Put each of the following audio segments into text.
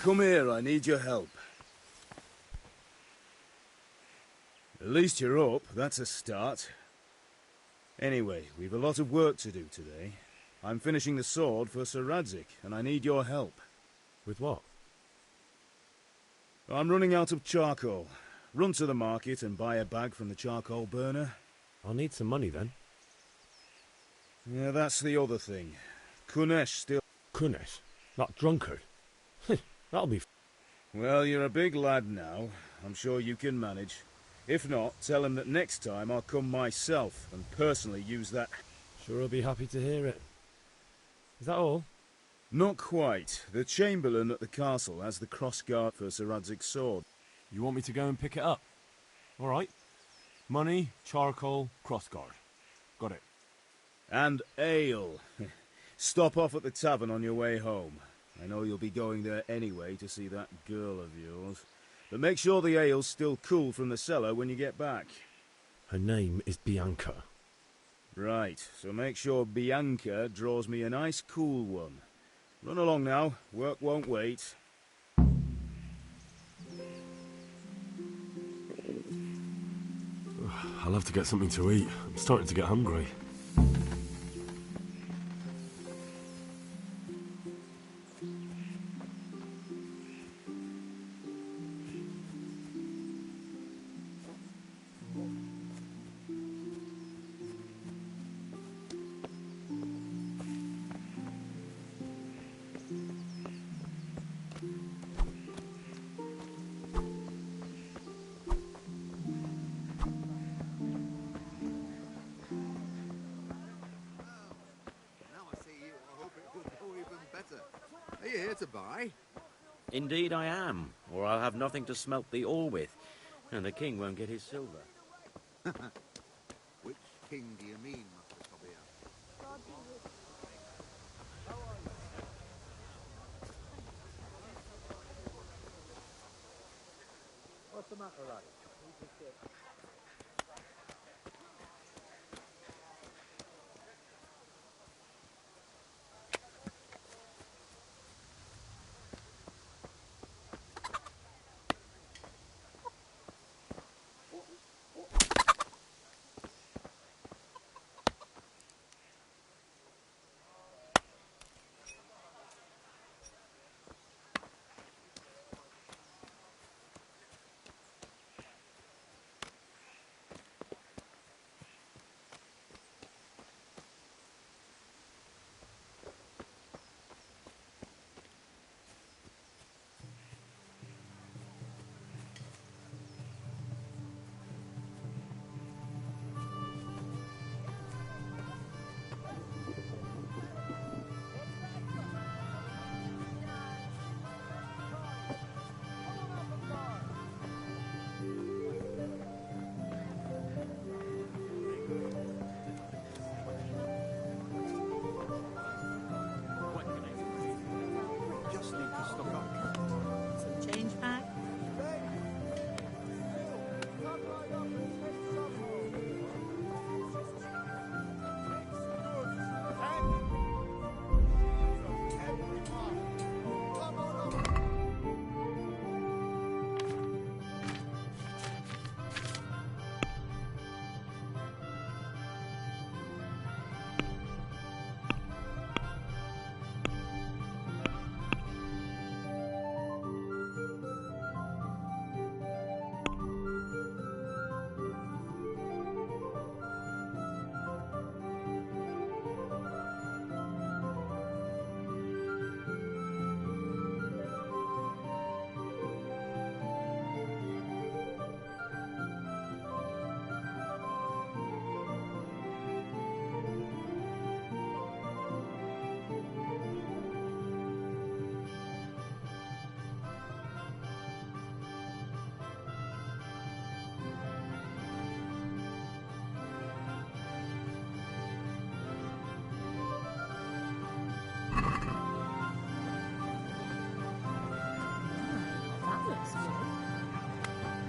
Come here, I need your help. At least you're up, that's a start. Anyway, we've a lot of work to do today. I'm finishing the sword for Sorvirixix, and I need your help. With what? I'm running out of charcoal. Run to the market and buy a bag from the charcoal burner. I'll need some money then. Yeah, that's the other thing. Kunesh still... Kunesh? That drunkard? That'll be... Well, you're a big lad now. I'm sure you can manage. If not, tell him that next time I'll come myself and personally use that... Sure I'll be happy to hear it. Is that all? Not quite. The Chamberlain at the castle has the crossguard for Sorvirixix's sword. You want me to go and pick it up? All right. Money, charcoal, crossguard. Got it. And ale. Stop off at the tavern on your way home. I know you'll be going there anyway to see that girl of yours. But make sure the ale's still cool from the cellar when you get back. Her name is Bianca. Right, so make sure Bianca draws me a nice cool one. Run along now, work won't wait. I'll have to get something to eat. I'm starting to get hungry. Are you here to buy? Indeed I am, or I'll have nothing to smelt the ore with, and the king won't get his silver. Which king do you mean, Master Tobias? What's the matter, lad?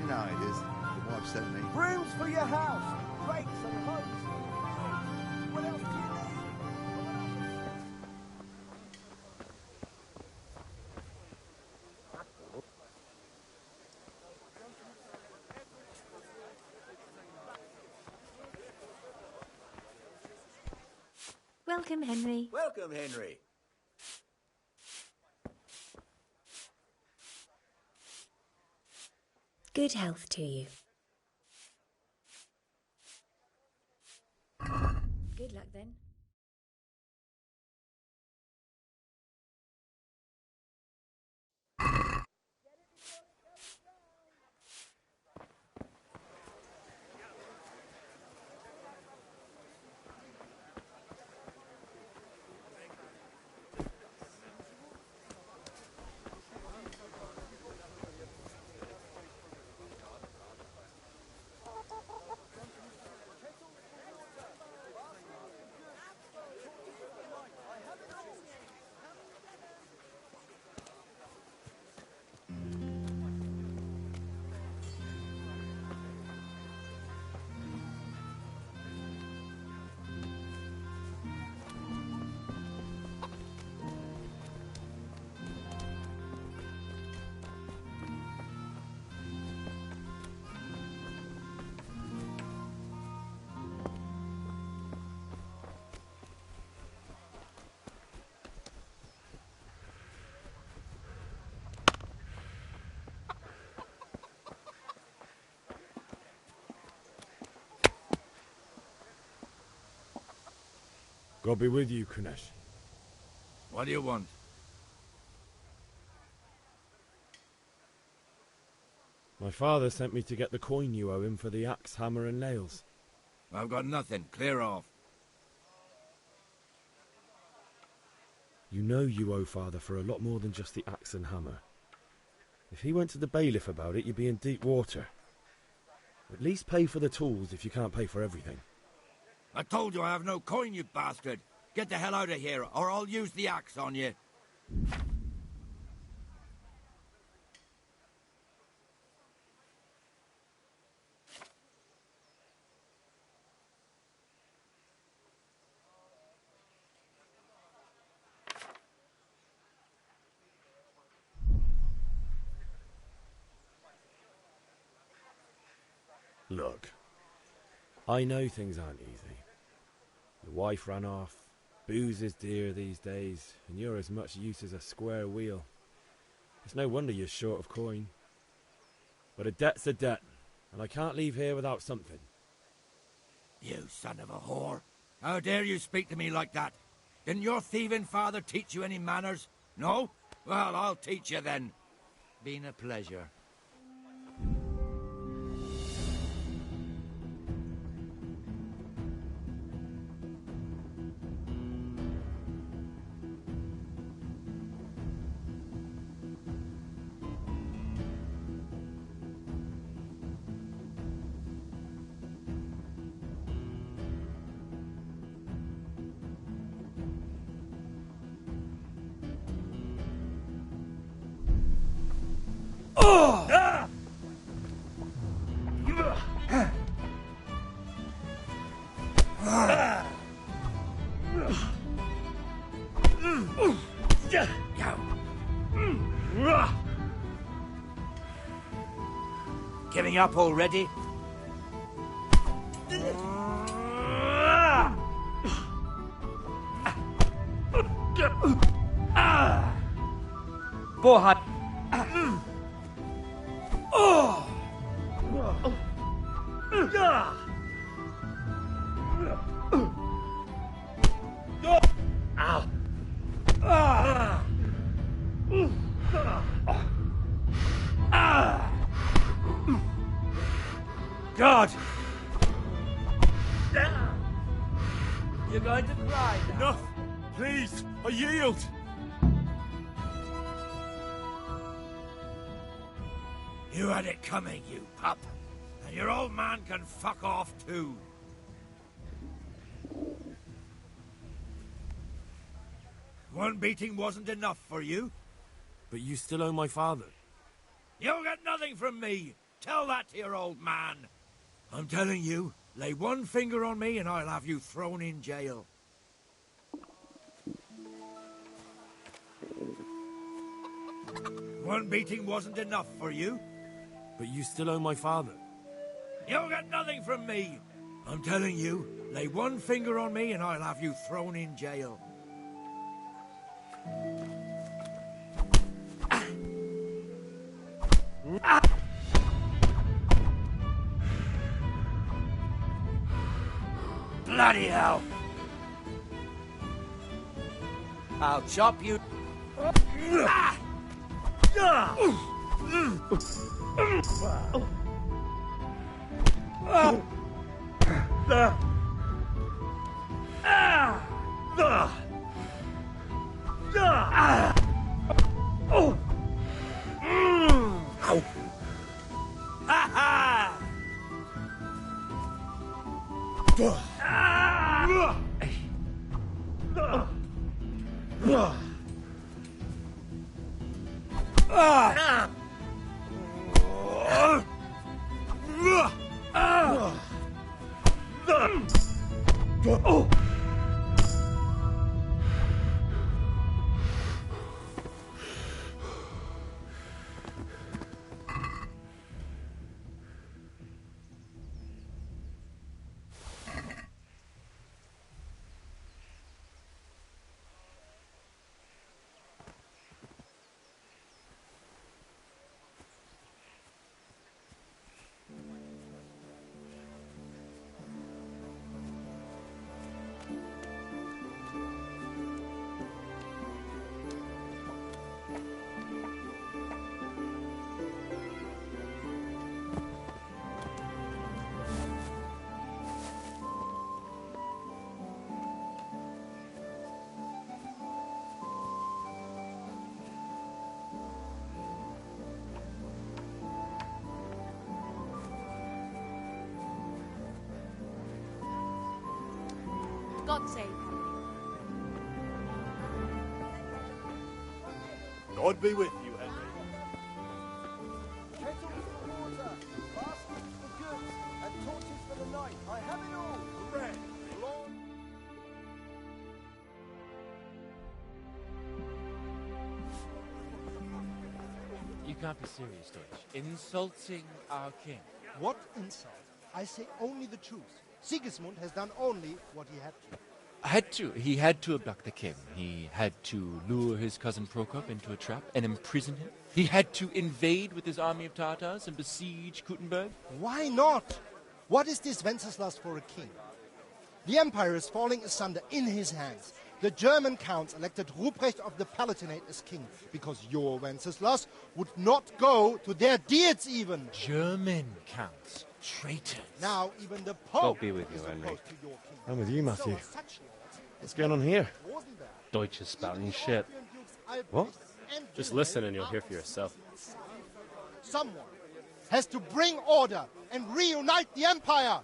Now it is. The wife sent me. Brooms for your house! Rakes and hose! What else do you need? Welcome, Henry. Welcome, Henry. Good health to you. Good luck then. God be with you, Kunesh. What do you want? My father sent me to get the coin you owe him for the axe, hammer and nails. I've got nothing. Clear off. You know you owe father for a lot more than just the axe and hammer. If he went to the bailiff about it, you'd be in deep water. At least pay for the tools if you can't pay for everything. I told you I have no coin, you bastard. Get the hell out of here, or I'll use the axe on you. Look, I know things aren't easy. Your wife ran off, booze is dear these days, and you're as much use as a square wheel. It's no wonder you're short of coin. But a debt's a debt, and I can't leave here without something. You son of a whore. How dare you speak to me like that? Didn't your thieving father teach you any manners? No? Well, I'll teach you then. Been a pleasure. Giving up already? Bohat. God! You're going to cry now. Enough! Please, I yield! You had it coming, you pup. And your old man can fuck off too. One beating wasn't enough for you? But you still owe my father. You'll get nothing from me. Tell that to your old man. I'm telling you, lay one finger on me and I'll have you thrown in jail. One beating wasn't enough for you? But you still owe my father. You'll get nothing from me. I'm telling you, Lay one finger on me and I'll have you thrown in jail. Bloody hell! I'll chop you. God save Henry. God be with you, Henry. Kettles for water, baskets for goods, and torches for the night. I have it all. Hooray! Lord. You can't be serious, Deutsch. Insulting our king. What insult? I say only the truth. Sigismund has done only what he had to. He had to abduct the king. He had to lure his cousin Prokop into a trap and imprison him. He had to invade with his army of Tatars and besiege Kuttenberg. Why not? What is this Wenceslas for a king? The empire is falling asunder in his hands. The German counts elected Ruprecht of the Palatinate as king because your Wenceslas would not go to their deeds even. German counts. Traitors. Now even the Pope God be with you, is Henry. opposed to your king. I'm with you, Matthew. So such lords, What's going on here? wasn't there? Deutsch is spouting shit. Albrecht What? and Just Wilhelm listen and you'll hear for are- yourself. Someone has to bring order and reunite the empire.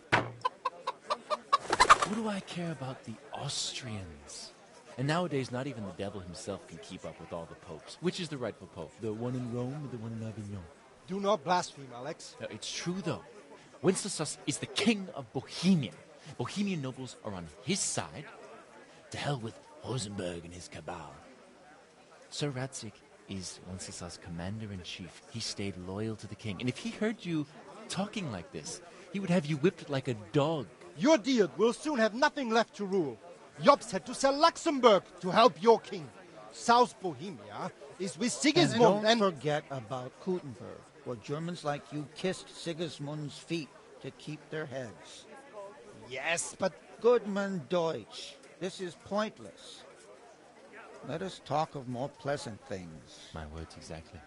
What do I care about the Austrians? And nowadays, not even the devil himself can keep up with all the popes. Which is the rightful pope? The one in Rome or the one in Avignon? Do not blaspheme, Alex. No, it's true, though. Wenceslas is the king of Bohemia. Bohemian nobles are on his side. To hell with Rosenberg and his cabal. Sorvirixix is Wenceslas' commander-in-chief. He stayed loyal to the king. And if he heard you talking like this, he would have you whipped like a dog. Your Diet will soon have nothing left to rule. Jobst had to sell Luxembourg to help your king. South Bohemia is with Sigismund and don't forget about Kuttenberg, where Germans like you kissed Sigismund's feet to keep their heads. Yes, but... Goodman Deutsch, this is pointless. Let us talk of more pleasant things. My words exactly.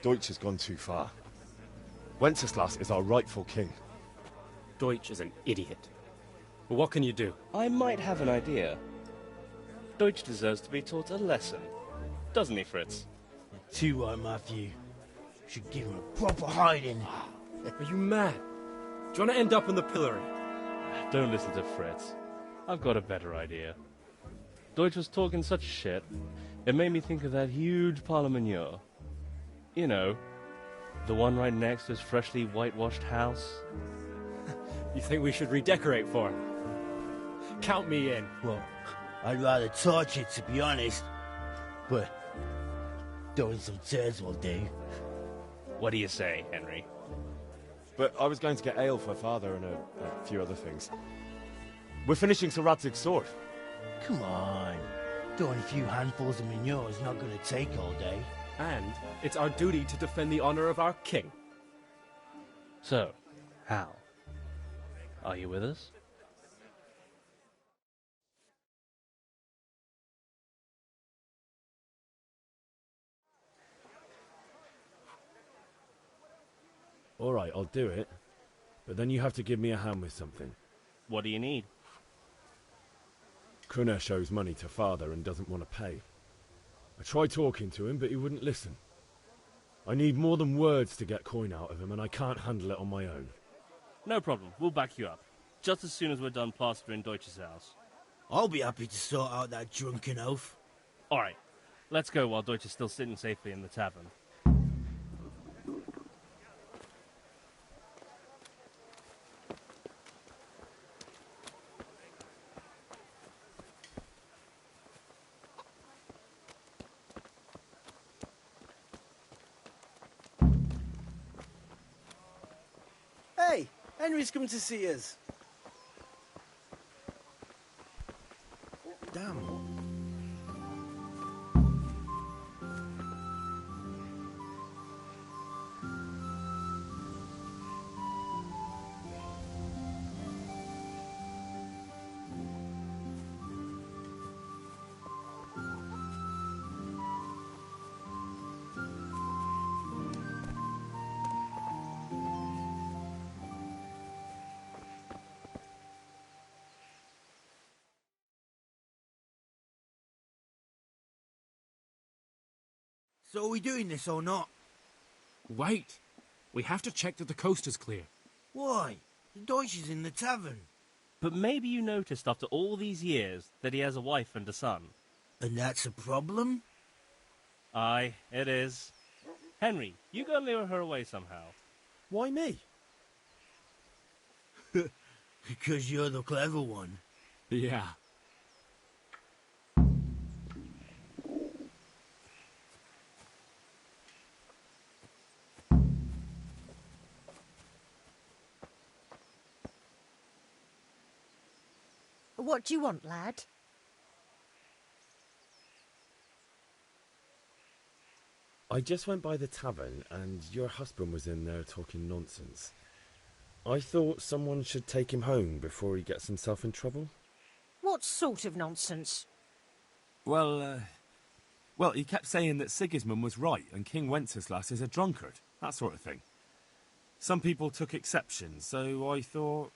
Deutsch has gone too far. Wenceslas is our rightful king. Deutsch is an idiot. But what can you do? I might have an idea. Deutsch deserves to be taught a lesson. Doesn't he, Fritz? Too right, Matthew. Should give him a proper hiding. Are you mad? Do you want to end up in the pillory? Don't listen to Fritz. I've got a better idea. Deutsch was talking such shit, it made me think of that huge parliament. You know, the one right next to his freshly whitewashed house. You think we should redecorate for him? Count me in. Well, I'd rather torch it, to be honest. But throwing some tears will do. What do you say, Henry? but I was going to get ale for Father and a few other things. We're finishing Sorvirixix's sword. Come on. Doing a few handfuls of manure is not going to take all day. And it's our duty to defend the honor of our king. So, How? are you with us? All right, I'll do it. But then you have to give me a hand with something. What do you need? Kunesh owes money to Father and doesn't want to pay. I tried talking to him, but he wouldn't listen. I need more than words to get coin out of him, and I can't handle it on my own. No problem, we'll back you up. Just as soon as we're done plastering Deutsch's house. I'll be happy to sort out that drunken oaf. Alright, let's go while Deutsch is still sitting safely in the tavern. Hey, Henry's come to see us. Damn. So are we doing this or not? Wait. We have to check that the coast is clear. Why? The Deutsch is in the tavern. But maybe you noticed after all these years that he has a wife and a son. And that's a problem? Aye, it is. Henry, you go and lure her away somehow. Why me? Because you're the clever one. Yeah. What do you want, lad? I just went by the tavern and your husband was in there talking nonsense. I thought someone should take him home before he gets himself in trouble. What sort of nonsense? Well, he kept saying that Sigismund was right and King Wenceslas is a drunkard, that sort of thing. Some people took exception, so I thought...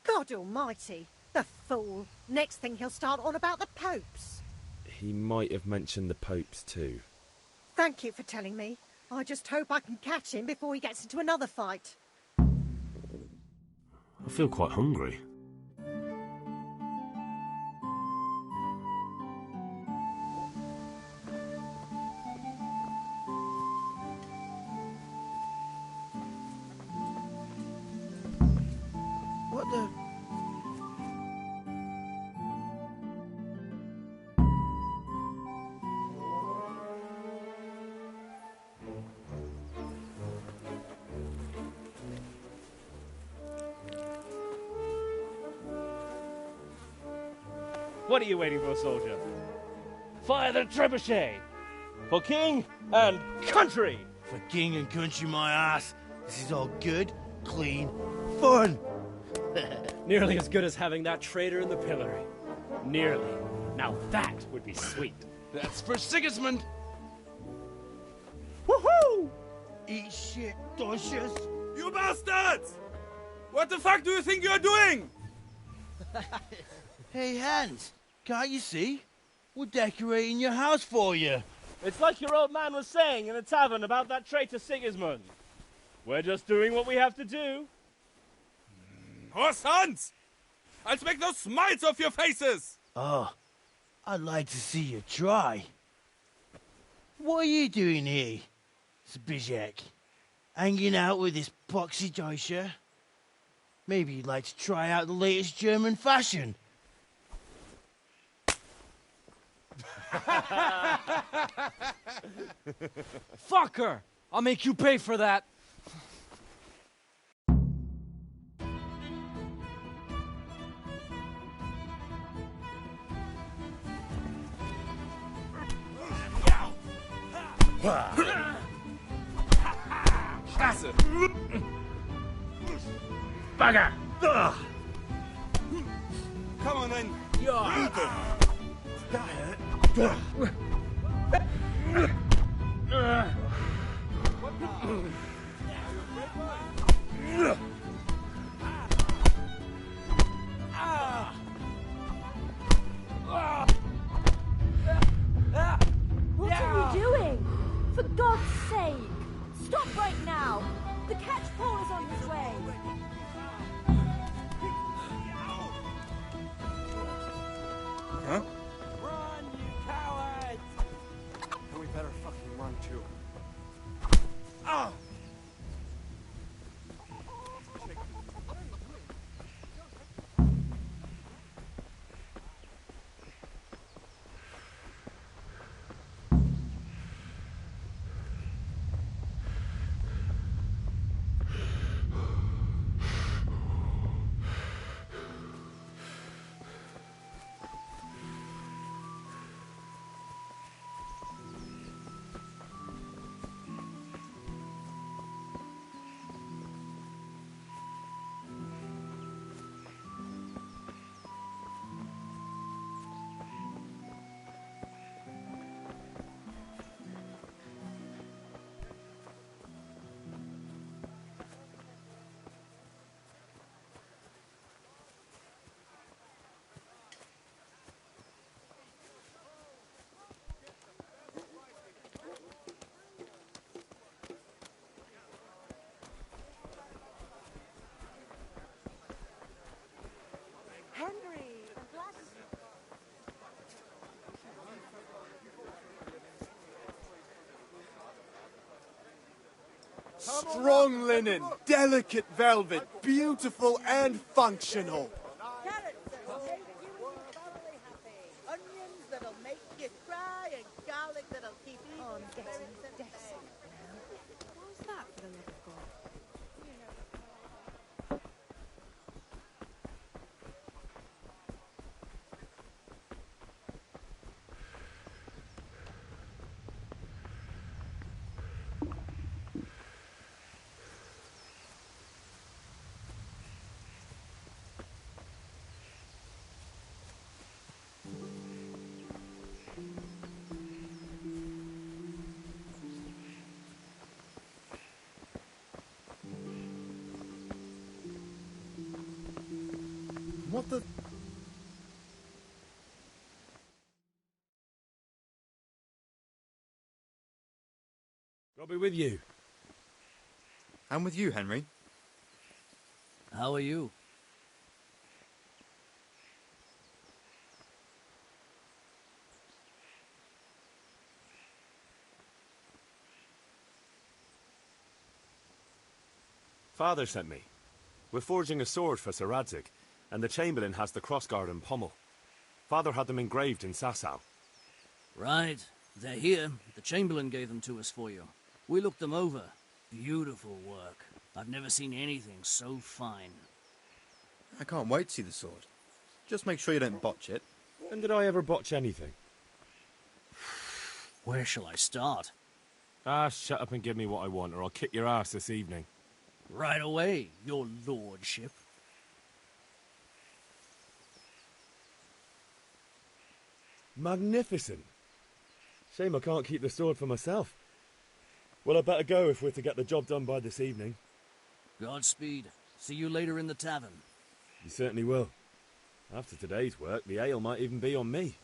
God almighty, the fool. Next thing he'll start on about the popes. He might have mentioned the popes too. Thank you for telling me. I just hope I can catch him before he gets into another fight. I feel quite hungry. What the... What are you waiting for, soldier? Fire the trebuchet! For king and country! For king and country, my ass. This is all good, clean, fun. Nearly as good as having that traitor in the pillory. Nearly. Now that would be sweet. That's for Sigismund! Woohoo! Eat shit, Deutsches. You bastards! What the fuck do you think you're doing? Hey, Hans, can't you see? We're decorating your house for you. It's like your old man was saying in the tavern about that traitor Sigismund. We're just doing what we have to do. Horse Hans! I'll make those smiles off your faces! Oh, I'd like to see you try. What are you doing here, Zbigniew? Hanging out with this poxy Deutscher? Maybe you'd like to try out the latest German fashion. Fucker! I'll make you pay for that. Scheiße! Bugger! Come on then! Yeah. Eat it! That hurt. What are you doing? For God's sake! Stop right now! The catchpole is on his way! Huh? Run, you cowards! We better fucking run too. Ah! Henry, Strong linen, delicate velvet, beautiful and functional. Carrots that'll make you thoroughly happy. Onions that'll make you cry, and garlic that'll keep you I'm getting spirits at bay. desperate now. What's that for the love of God? What the... I'll be with you. I'm with you, Henry. How are you? Father sent me. We're forging a sword for Sorvirixix, and the Chamberlain has the crossguard and pommel. Father had them engraved in Sasau. Right. They're here. The Chamberlain gave them to us for you. We looked them over. Beautiful work. I've never seen anything so fine. I can't wait to see the sword. Just make sure you don't botch it. When did I ever botch anything? Where shall I start? Ah, shut up and give me what I want, or I'll kick your ass this evening. Right away, your lordship. Magnificent. Shame I can't keep the sword for myself. Well, I better go if we're to get the job done by this evening. Godspeed. See you later in the tavern. You certainly will. After today's work, the ale might even be on me.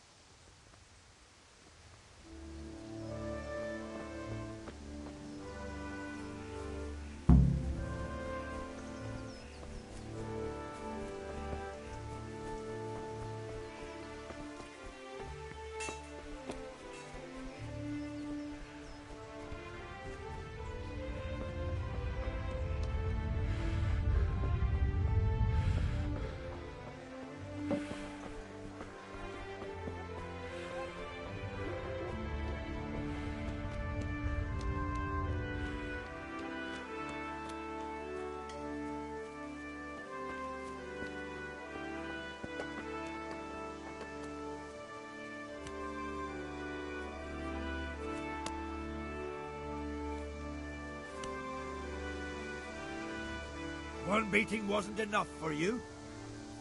One beating wasn't enough for you?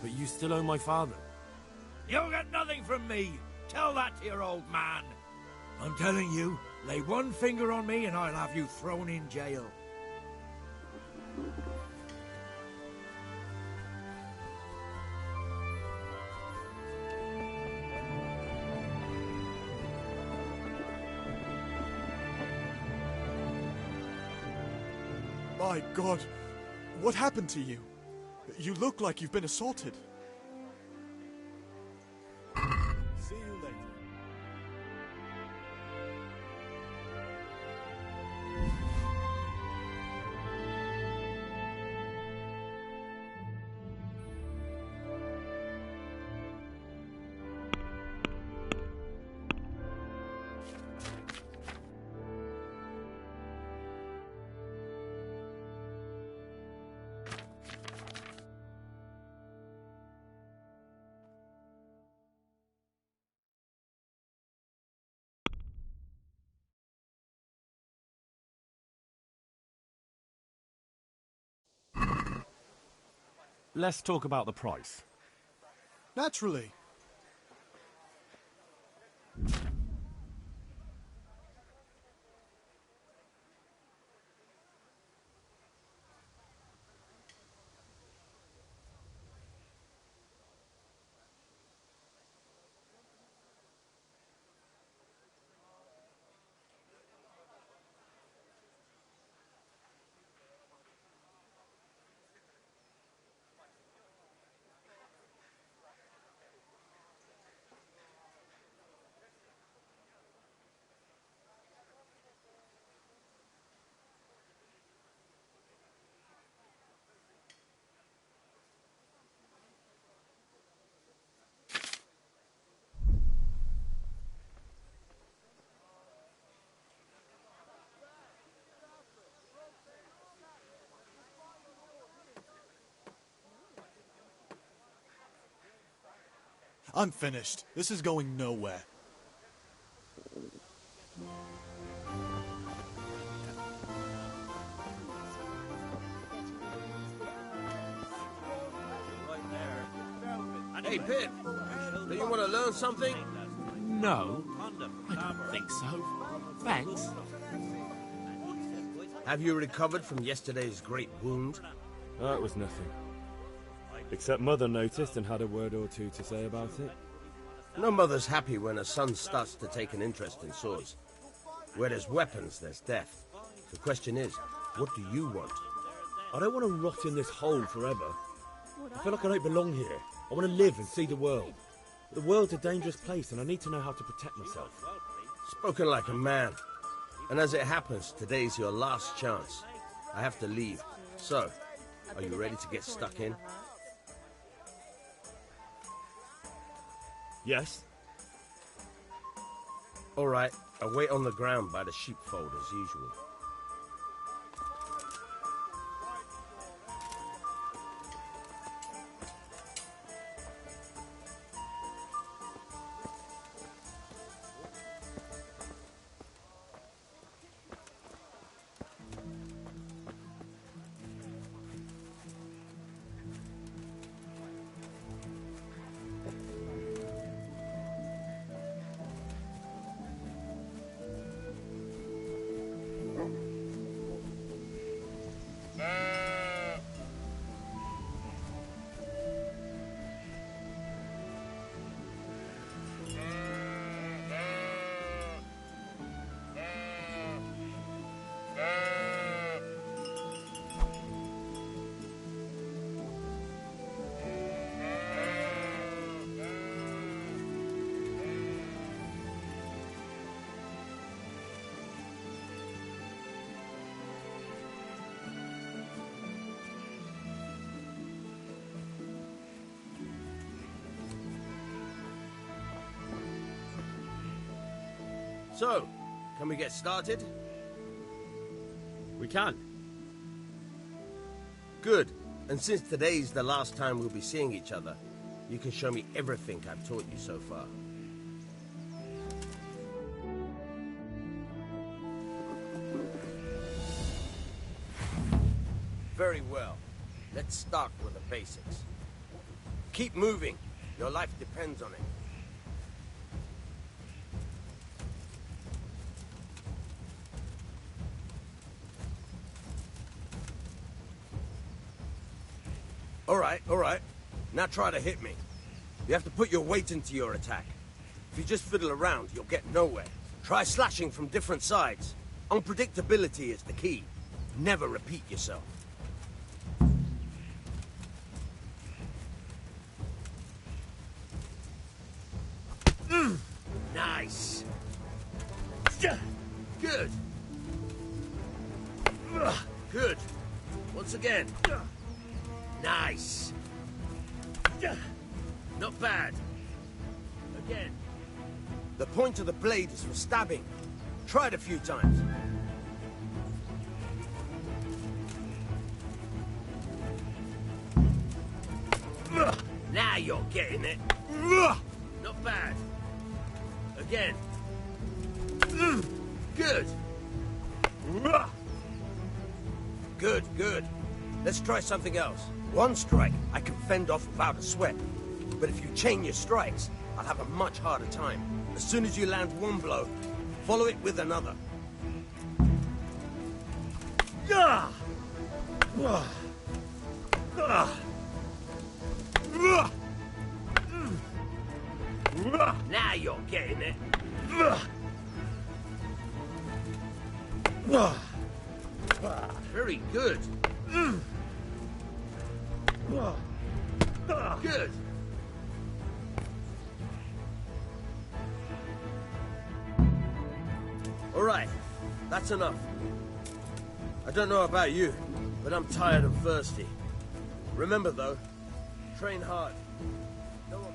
But you still owe my father. You'll get nothing from me. Tell that to your old man. I'm telling you, lay one finger on me and I'll have you thrown in jail. My God, what happened to you? You look like you've been assaulted. See you later. Let's talk about the price. Naturally. I'm finished. This is going nowhere. Hey, Pip, do you want to learn something? No, I don't think so. Thanks. Have you recovered from yesterday's great wound? That was nothing. Except Mother noticed and had a word or two to say about it. No mother's happy when a son starts to take an interest in swords. Where there's weapons, there's death. The question is, what do you want? I don't want to rot in this hole forever. I feel like I don't belong here. I want to live and see the world. The world's a dangerous place and I need to know how to protect myself. Spoken like a man. And as it happens, today's your last chance. I have to leave. So, are you ready to get stuck in? Yes. All right, I'll wait on the ground by the sheepfold as usual. So, can we get started? We can. Good. And since today's the last time we'll be seeing each other, you can show me everything I've taught you so far. Very well. Let's start with the basics. Keep moving. Your life depends on it. All right. Now try to hit me. You have to put your weight into your attack. If you just fiddle around, you'll get nowhere. Try slashing from different sides. Unpredictability is the key. Never repeat yourself. Nice. Good. Good. Once again. Nice. Not bad. Again. The point of the blade is for stabbing. Try it a few times. Now you're getting it. Not bad. Again. Good. Good. Let's try something else. One strike, I can fend off without a sweat. But if you chain your strikes, I'll have a much harder time. As soon as you land one blow, follow it with another. Now you're getting it. Very good. Good. All right, that's enough. I don't know about you, but I'm tired and thirsty. Remember though, train hard. No one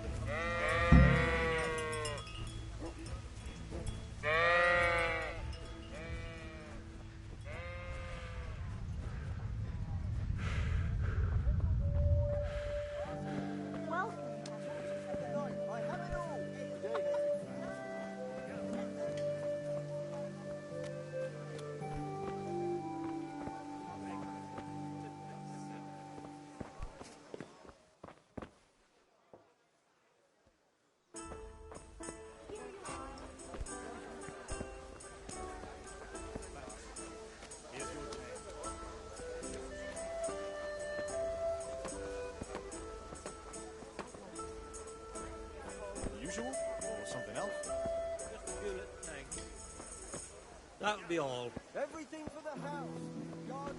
Usual or something else? Just a bullet, thanks. That'll be all. Everything for the house. Garden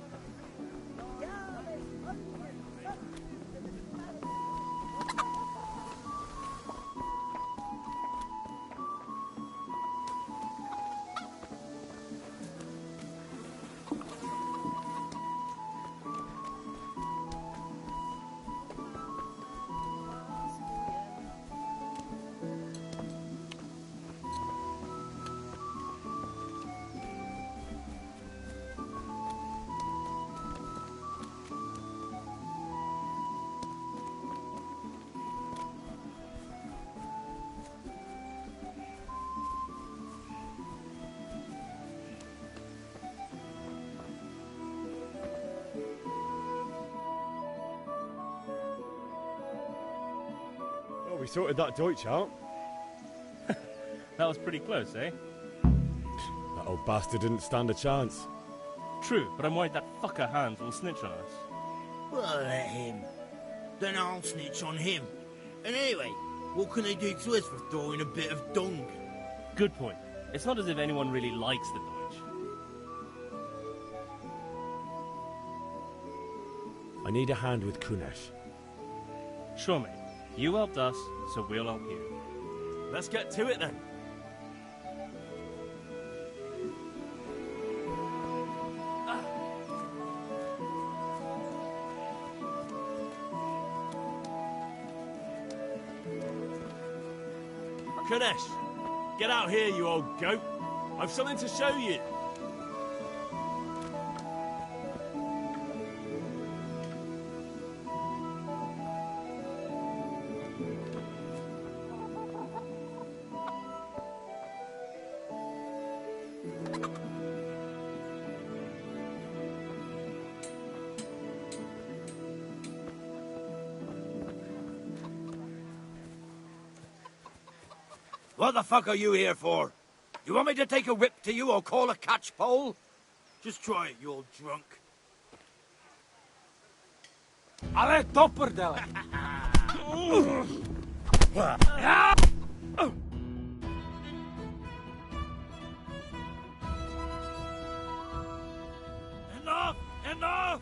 We sorted that Deutsch out. That was pretty close, eh? That old bastard didn't stand a chance. True, but I'm worried that fucker Hans will snitch on us. Well, let him. Then I'll snitch on him. And anyway, what can they do to us for throwing a bit of dung? Good point. It's not as if anyone really likes the Deutsch. I need a hand with Kunesh. Sure, mate. You helped us, so we'll help you. Let's get to it then. Kunesh, get out here, you old goat. I've something to show you. What the fuck are you here for? You want me to take a whip to you or call a catchpole? Just try it, you old drunk. Ale topperdele! Enough! Enough!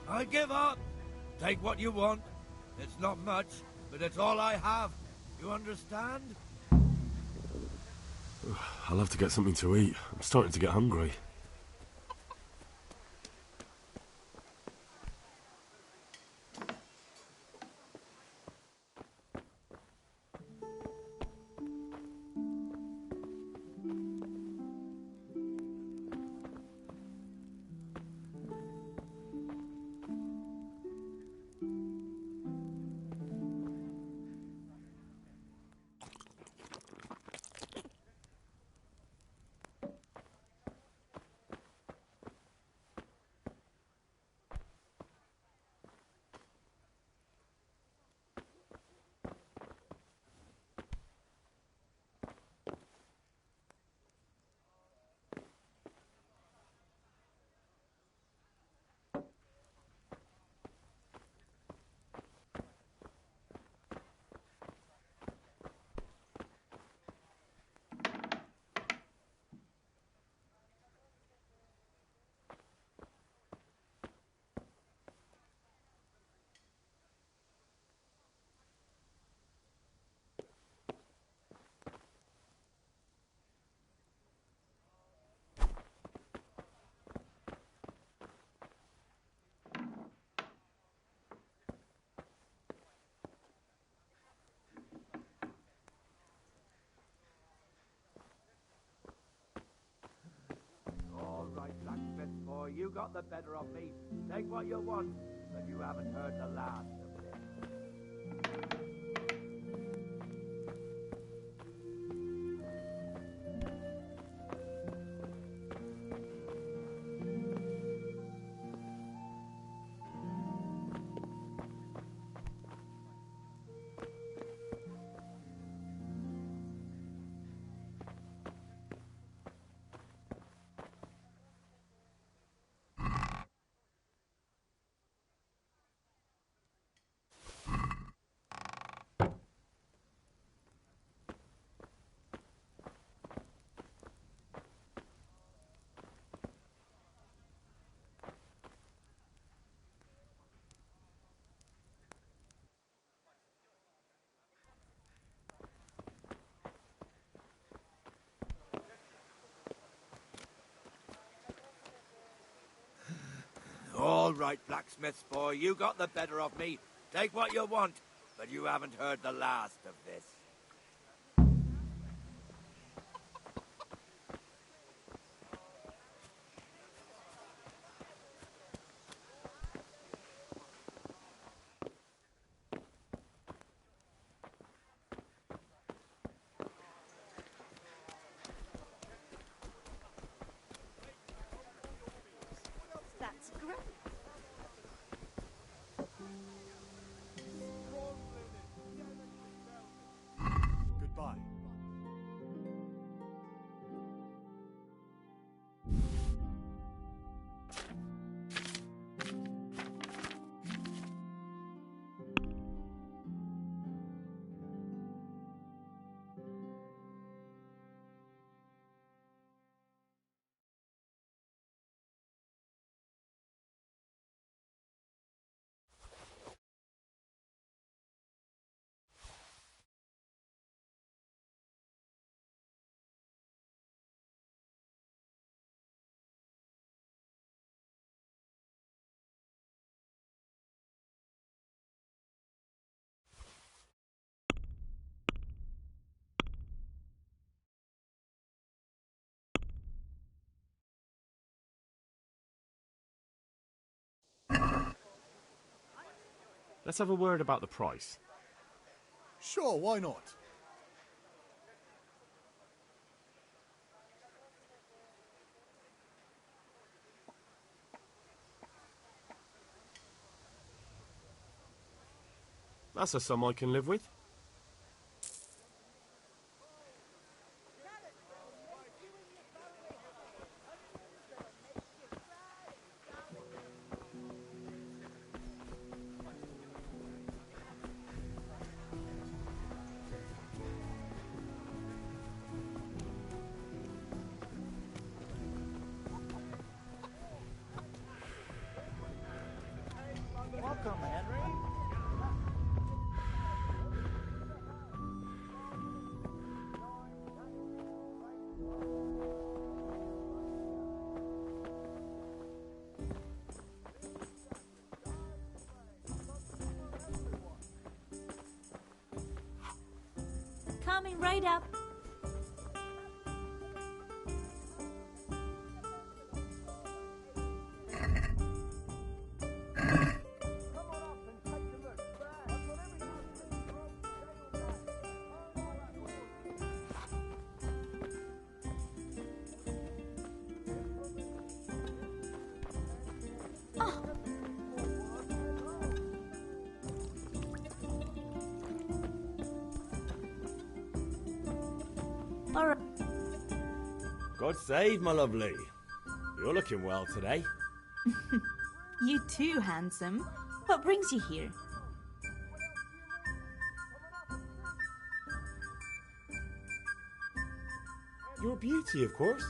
I give up. Take what you want. It's not much, but it's all I have. You understand? I'll have to get something to eat. I'm starting to get hungry. All right, blacksmith boy, you got the better of me. Take what you want, but you haven't heard the last of this. All right, blacksmith boy, you got the better of me. Take what you want, but you haven't heard the last of this. That's great. Goodbye. Let's have a word about the price. Sure, why not? That's a sum I can live with. Coming right up. God save, my lovely. You're looking well today. You too, handsome. What brings you here? Your beauty, of course.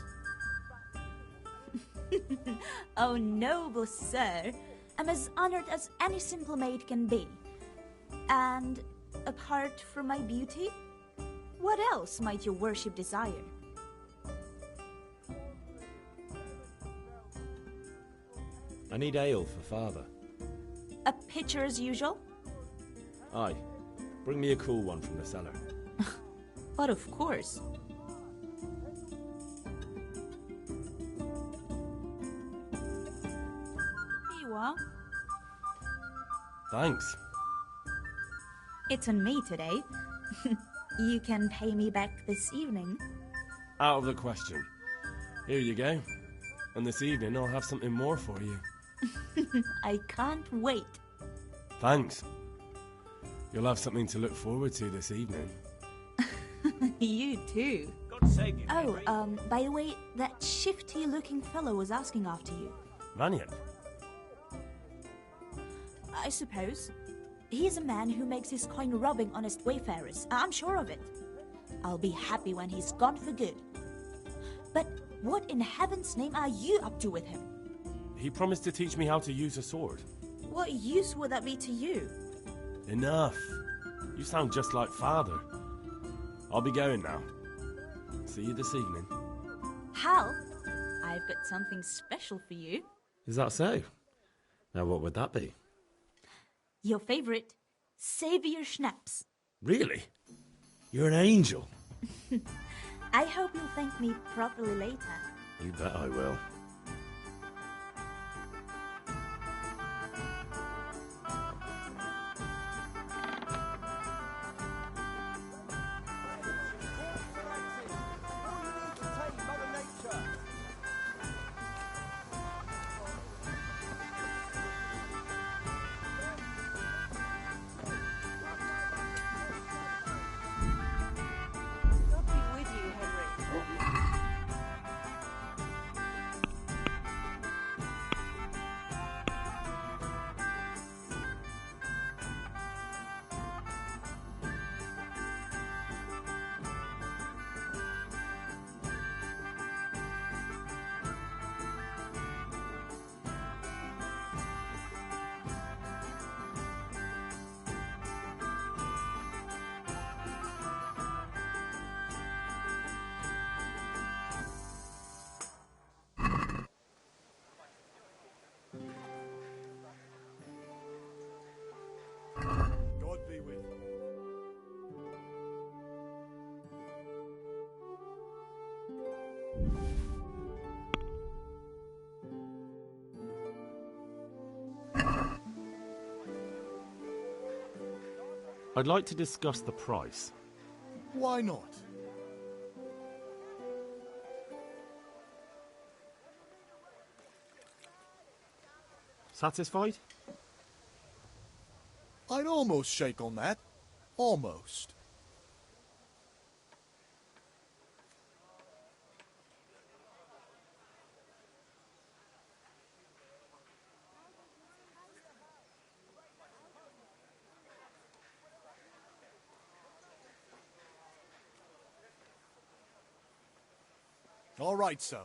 Oh, noble sir. I'm as honored as any simple maid can be. And apart from my beauty, what else might your worship desire? I need ale for father. A pitcher as usual? Aye. Bring me a cool one from the cellar. But of course. Here you are. Thanks. It's on me today. You can pay me back this evening. Out of the question. Here you go. And this evening I'll have something more for you. I can't wait. Thanks. You'll have something to look forward to this evening. You too. God save you, Oh, Henry. by the way, that shifty-looking fellow was asking after you. Vanian? I suppose. He's a man who makes his coin robbing honest wayfarers. I'm sure of it. I'll be happy when he's gone for good. But what in heaven's name are you up to with him? He promised to teach me how to use a sword. What use would that be to you? Enough. You sound just like father. I'll be going now. See you this evening. Hal, I've got something special for you. Is that so? Now what would that be? Your favorite, Savior Schnapps. Really? You're an angel. I hope you'll thank me properly later. You bet I will. God be with you. I'd like to discuss the price. Why not? Satisfied? I'd almost shake on that. Almost. All right, so.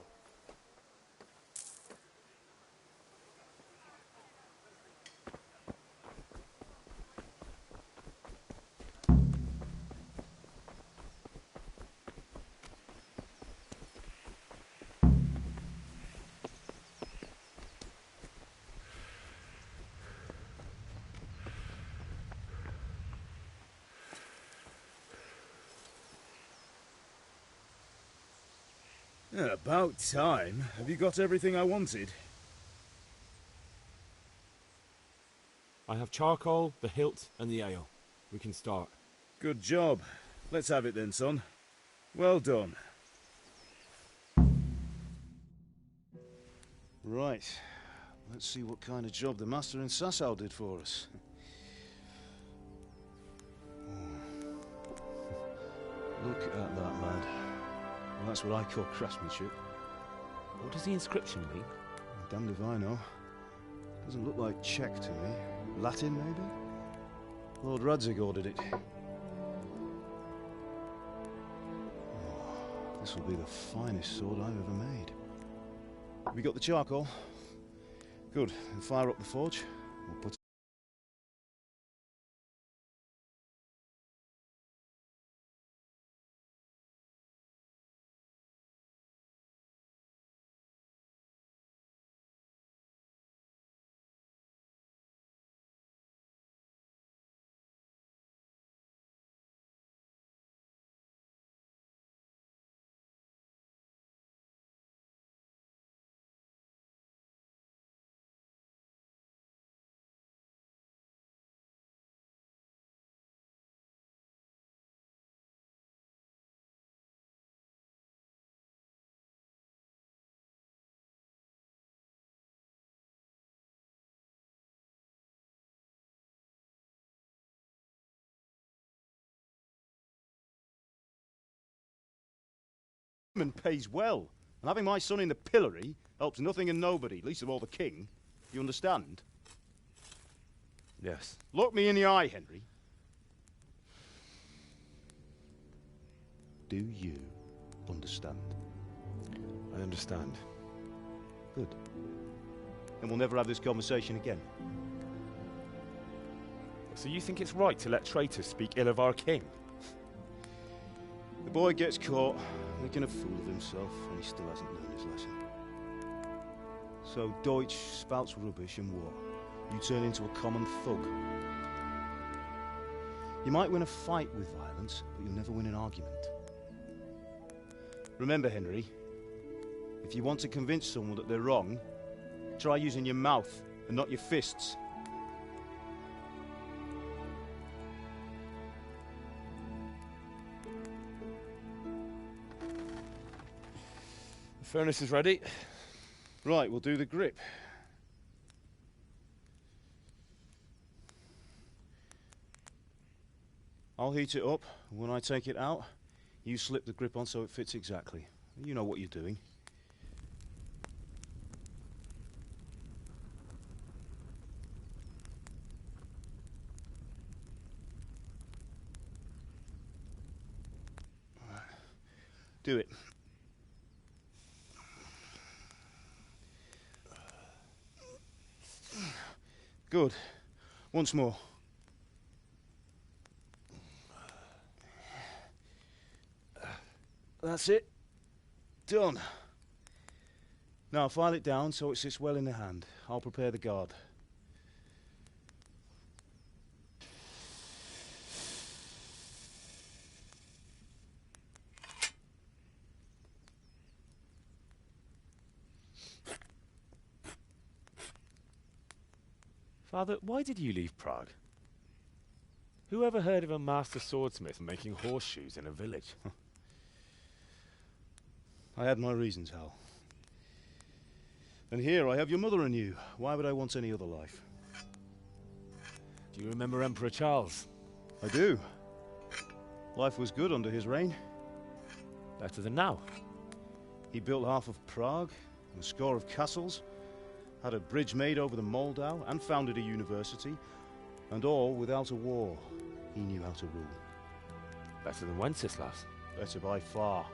Yeah, about time. Have you got everything I wanted? I have charcoal, the hilt, and the ale. We can start. Good job. Let's have it then, son. Well done. Right. Let's see what kind of job the master in Sasau did for us. Look at that, lad. Well, that's what I call craftsmanship. What does the inscription mean? Damned if I know. Doesn't look like Czech to me. Latin, maybe? Lord Radzig ordered it. Oh, this will be the finest sword I've ever made. We got the charcoal? Good. Then fire up the forge. We'll put pays well, and having my son in the pillory helps nothing and nobody, least of all the king. You understand? Yes. Look me in the eye, Henry. Do you understand? I understand. Good. Then we'll never have this conversation again. So you think it's right to let traitors speak ill of our king? The boy gets caught, making a fool of himself, and he still hasn't learned his lesson. So Deutsch spouts rubbish, and what? You turn into a common thug. You might win a fight with violence, but you'll never win an argument. Remember, Henry, if you want to convince someone that they're wrong, try using your mouth and not your fists. The furnace is ready. Right, we'll do the grip. I'll heat it up, and when I take it out, you slip the grip on so it fits exactly. You know what you're doing. Do it. Good. Once more. That's it. Done. Now file it down so it sits well in the hand. I'll prepare the guard. Father, why did you leave Prague? Who ever heard of a master swordsmith making horseshoes in a village? I had my reasons, Hal. And here I have your mother and you. Why would I want any other life? Do you remember Emperor Charles? I do. Life was good under his reign. Better than now. He built half of Prague, and a score of castles, had a bridge made over the Moldau, and founded a university, and all without a war. He knew how to rule. Better than Wenceslas. Better by far.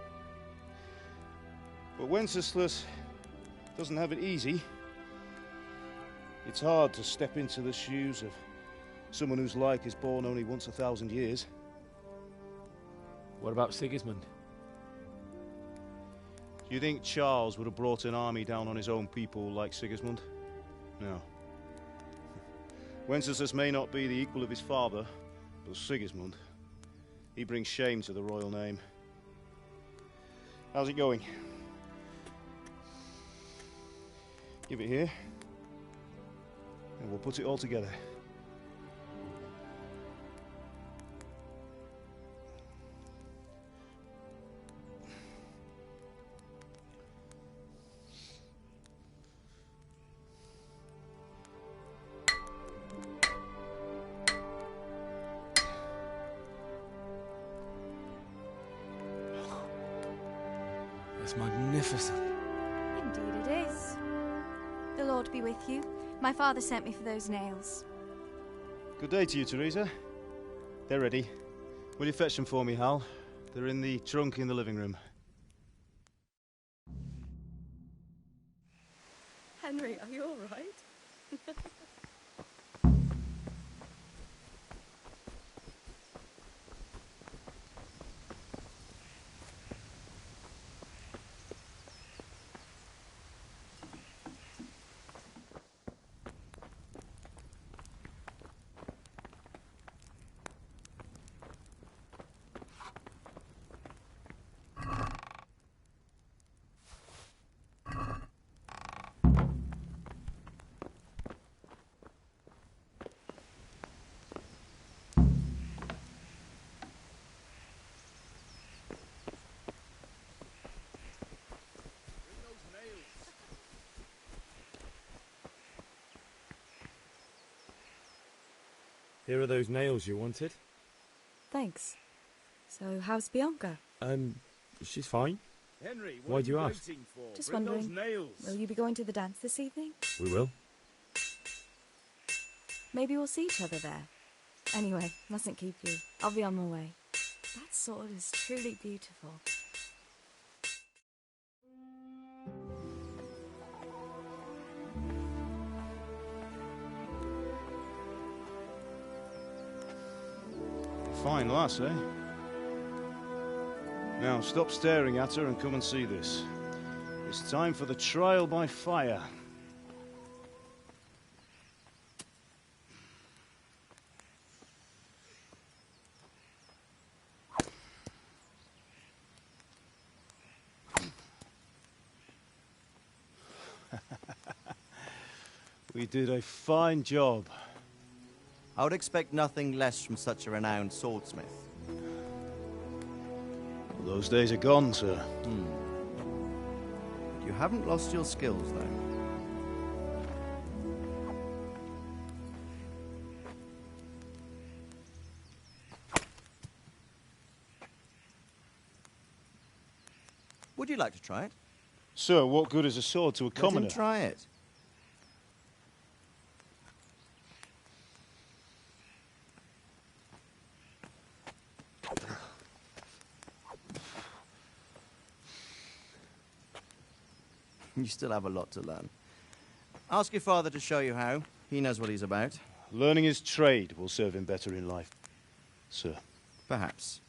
But Wenceslas doesn't have it easy. It's hard to step into the shoes of someone whose like is born only once 1,000 years. What about Sigismund? Do you think Charles would have brought an army down on his own people like Sigismund? No. Wenceslas may not be the equal of his father, but Sigismund, he brings shame to the royal name. How's it going? Give it here. And we'll put it all together. It's magnificent. Indeed it is. The Lord be with you. My father sent me for those nails. Good day to you, Teresa. They're ready. Will you fetch them for me, Hal? They're in the trunk in the living room. Henry, are you all right? Here are those nails you wanted. Thanks. So, how's Bianca? She's fine. Henry, why do you ask? Just wondering, will you be going to the dance this evening? We will. Maybe we'll see each other there. Anyway, mustn't keep you. I'll be on my way. That sword is truly beautiful. Fine lass, eh? Now, stop staring at her and come and see this. It's time for the trial by fire. We did a fine job. I would expect nothing less from such a renowned swordsmith. Well, those days are gone, sir. You haven't lost your skills, though. Would you like to try it? Sir, what good is a sword to a commoner? Let him try it. You still have a lot to learn. Ask your father to show you how. He knows what he's about. Learning his trade will serve him better in life, sir. Perhaps.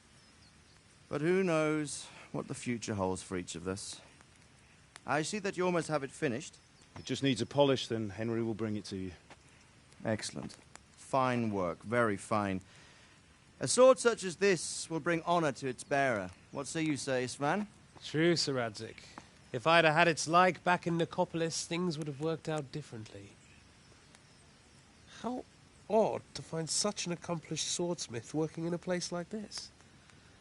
But who knows what the future holds for each of us. I see that you almost have it finished. It just needs a polish, then Henry will bring it to you. Excellent. Fine work, very fine. A sword such as this will bring honor to its bearer. What say you, Sir Istvan? True, Sir Radzik. If I'd have had its like back in Nicopolis, things would have worked out differently. How odd to find such an accomplished swordsmith working in a place like this.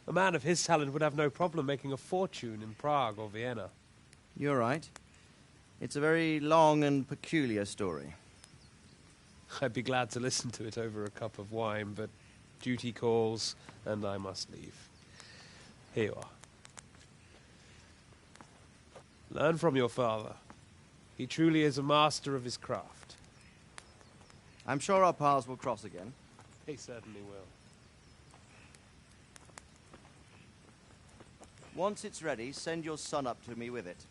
A man of his talent would have no problem making a fortune in Prague or Vienna. You're right. It's a very long and peculiar story. I'd be glad to listen to it over a cup of wine, but duty calls, and I must leave. Here you are. Learn from your father. He truly is a master of his craft. I'm sure our paths will cross again. He certainly will. Once it's ready, send your son up to me with it.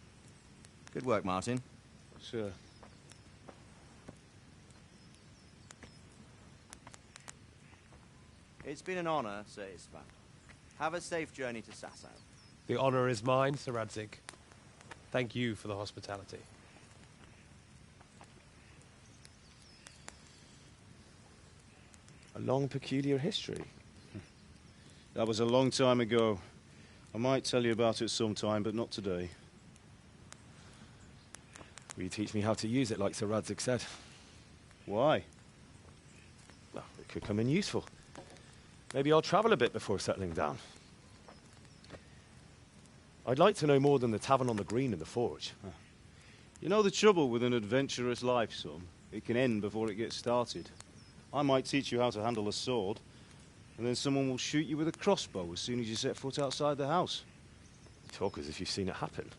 Good work, Martin. Sure. It's been an honor, Sir Istvan. Have a safe journey to Sasau. The honor is mine, Sir Radzik. Thank you for the hospitality. A long, peculiar history. That was a long time ago. I might tell you about it sometime, but not today. Will you teach me how to use it like Sir Radzig said? Why? Well, it could come in useful. Maybe I'll travel a bit before settling down. I'd like to know more than the tavern on the green and the forge. You know the trouble with an adventurous life, son? It can end before it gets started. I might teach you how to handle a sword, and then someone will shoot you with a crossbow as soon as you set foot outside the house. You talk as if you've seen it happen.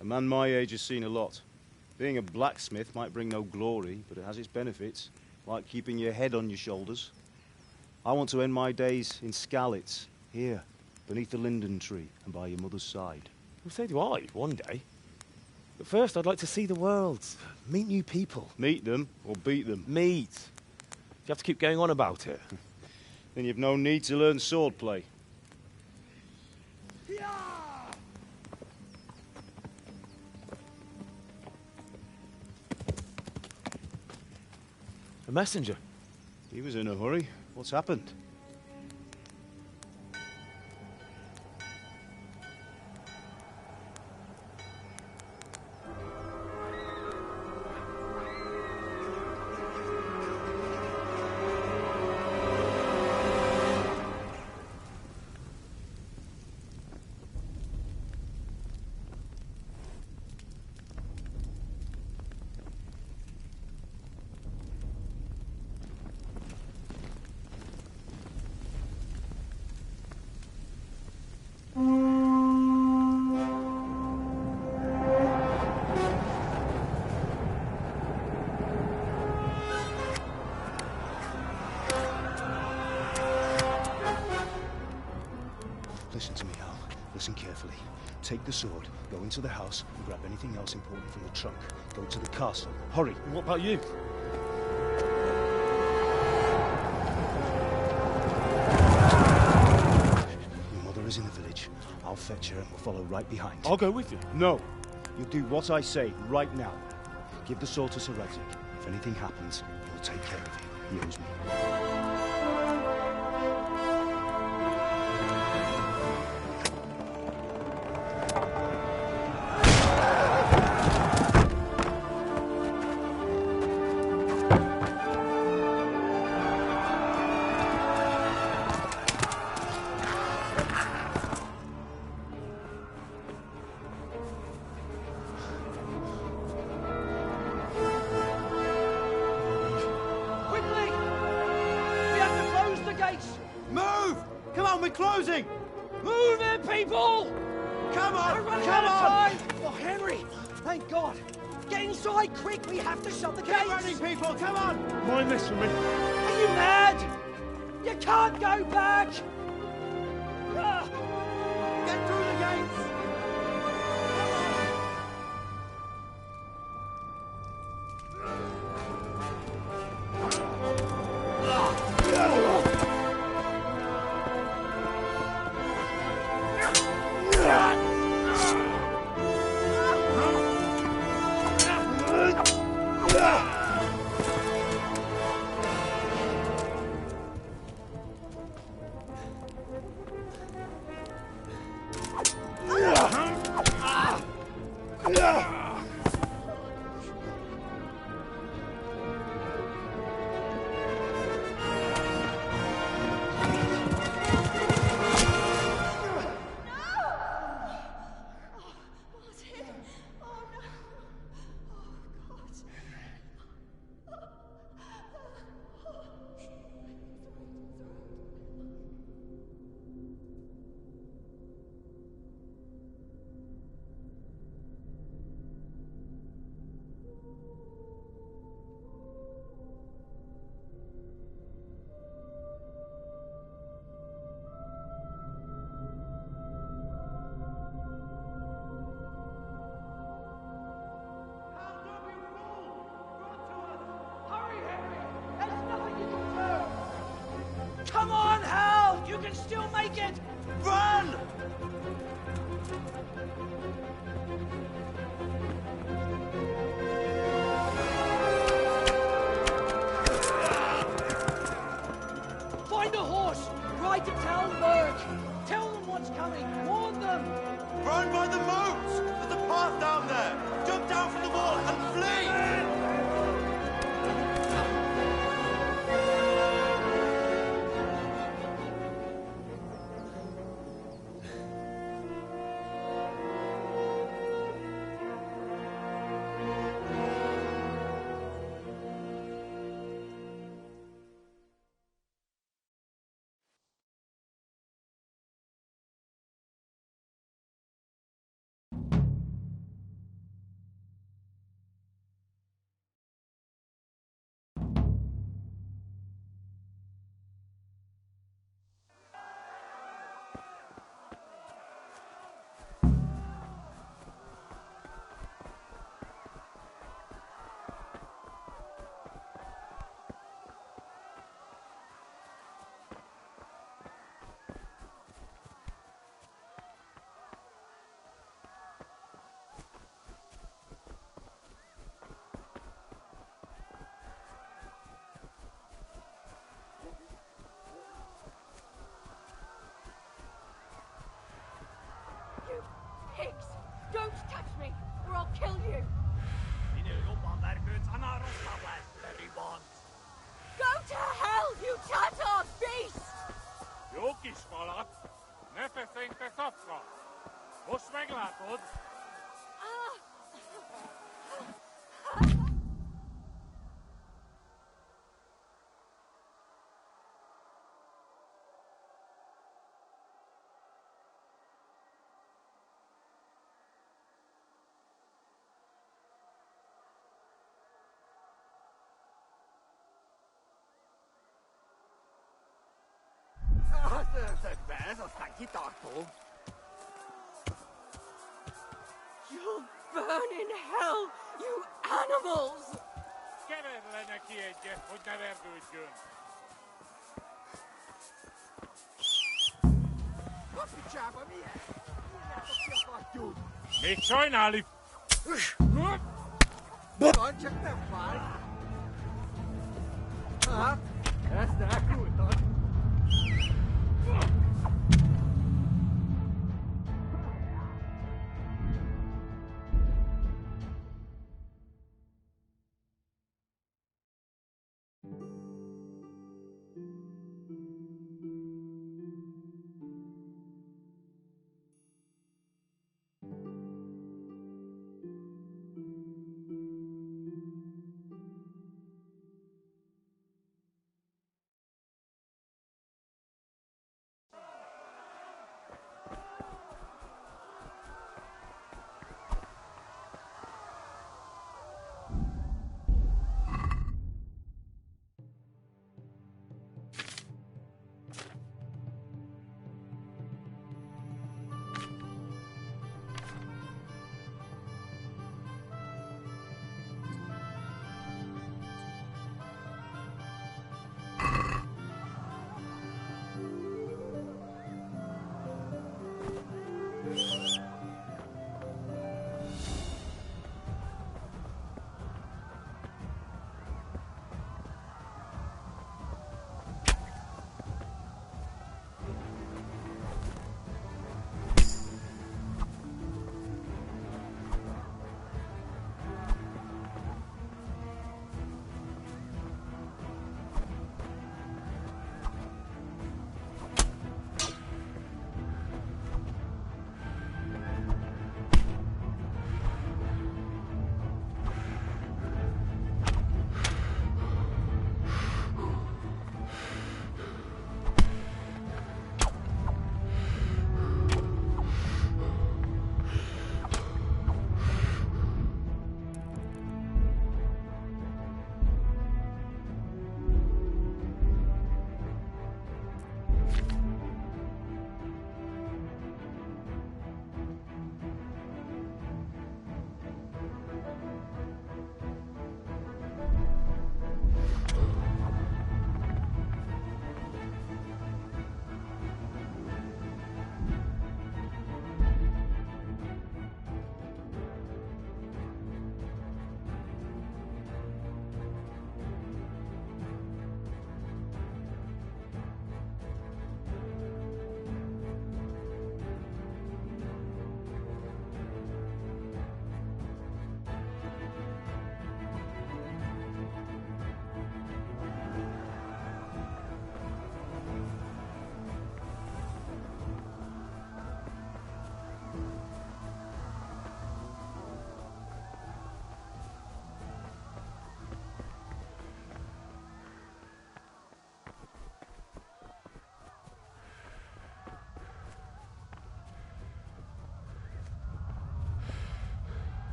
A man my age has seen a lot. Being a blacksmith might bring no glory, but it has its benefits, like keeping your head on your shoulders. I want to end my days in Skalitz, here, beneath the linden tree and by your mother's side. Well, so do I, one day. But first, I'd like to see the world, meet new people. Meet them or beat them? Meet. Do you have to keep going on about it? Then you've no need to learn swordplay. A messenger. He was in a hurry. What's happened? Listen to me, Hal. Listen carefully. Take the sword, go into the house, and grab anything else important from the trunk. Go to the castle. Hurry! And what about you? Your mother is in the village. I'll fetch her and we'll follow right behind. I'll go with you. No! You'll do what I say right now. Give the sword to Sir Radzig. If anything happens, he'll take care of you. He owes me. Closing! Move it, people! Come on! Come on! Oh, Henry! Thank God! Get inside, quick! We have to shut the gates! Keep running, people! Come on! Mind this for me. Are you mad? You can't go back! Get through the gates! Come on, Hal! You can still make it! Run! Find a horse! Ride to Talberg! Tell them what's coming! Warn them! Run by the moat! There's a path down there! Jump down from the wall and látod? Szögbe, ez aztán kitartó. You'll burn in hell, you animals! Kever le neki egyet, hogy ne vergődjön. A picsába milyen? Mondjátok ki a fattyút! Még sajnálni... Van, csak nem fáj. Hát, ezt elkúltad.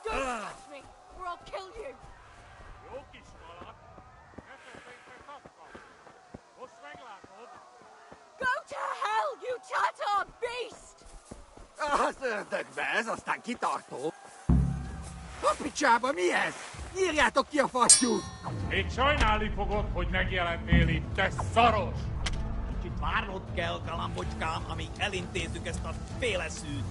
Don't touch me, or I'll kill you! Jó kis kaland! Ne történtek kapka! Most meglátod! Go to hell, you Tatar beast! Az ördögbe, ez aztán kitartó. A picsába mi ez? Írjátok ki a fattyút! Még sajnálni fogod, hogy megjelennél itt, te szaros! Kicsit várnod kell, galambocskám, amíg elintézzük ezt a féleszűt.